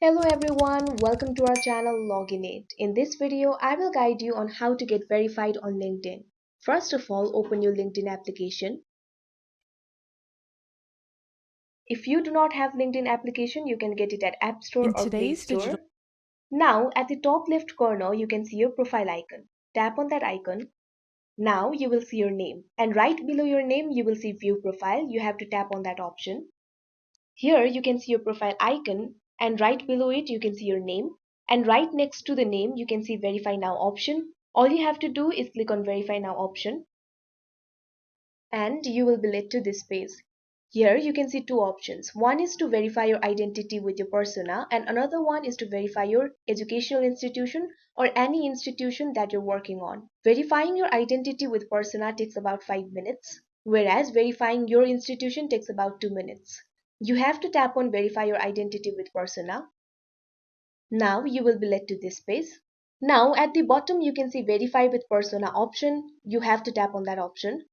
Hello everyone, welcome to our channel Login It. In this video, I will guide you on how to get verified on LinkedIn. First of all, open your LinkedIn application. If you do not have LinkedIn application, you can get it at App Store In or Play today's Store. digital Now, at the top left corner, you can see your profile icon. Tap on that icon. Now you will see your name. And right below your name, you will see View Profile. You have to tap on that option. Here you can see your profile icon, and right below it you can see your name, and right next to the name you can see Verify Now option. All you have to do is click on Verify Now option and you will be led to this page. Here you can see two options. One is to verify your identity with your persona and another one is to verify your educational institution or any institution that you're working on. Verifying your identity with persona takes about 5 minutes, whereas verifying your institution takes about 2 minutes. You have to tap on Verify Your Identity with Persona. Now you will be led to this page. Now at the bottom you can see Verify with Persona option. You have to tap on that option.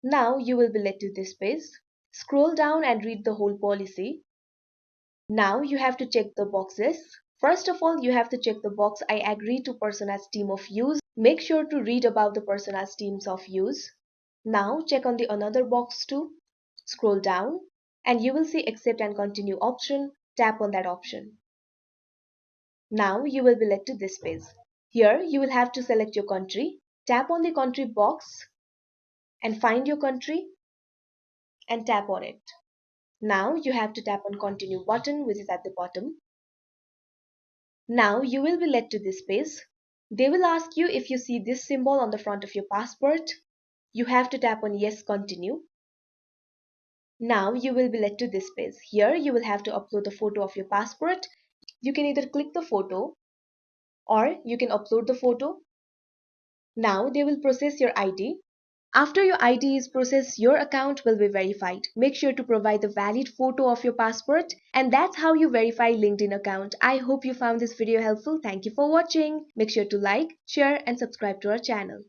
Now you will be led to this page. Scroll down and read the whole policy. Now you have to check the boxes. First of all, you have to check the box I agree to Persona's team of use. Make sure to read about the Persona's teams of use. Now check on the another box too. Scroll down and you will see accept and continue option. Tap on that option. Now you will be led to this page. Here you will have to select your country. Tap on the country box and find your country and tap on it. Now you have to tap on continue button, which is at the bottom. Now you will be led to this page. They will ask you if you see this symbol on the front of your passport. You have to tap on yes, continue. Now you will be led to this page. Here you will have to upload a photo of your passport. You can either click the photo or you can upload the photo. Now they will process your ID. After your ID is processed, your account will be verified. Make sure to provide the valid photo of your passport, and that's how you verify LinkedIn account. I hope you found this video helpful. Thank you for watching. Make sure to like, share and subscribe to our channel.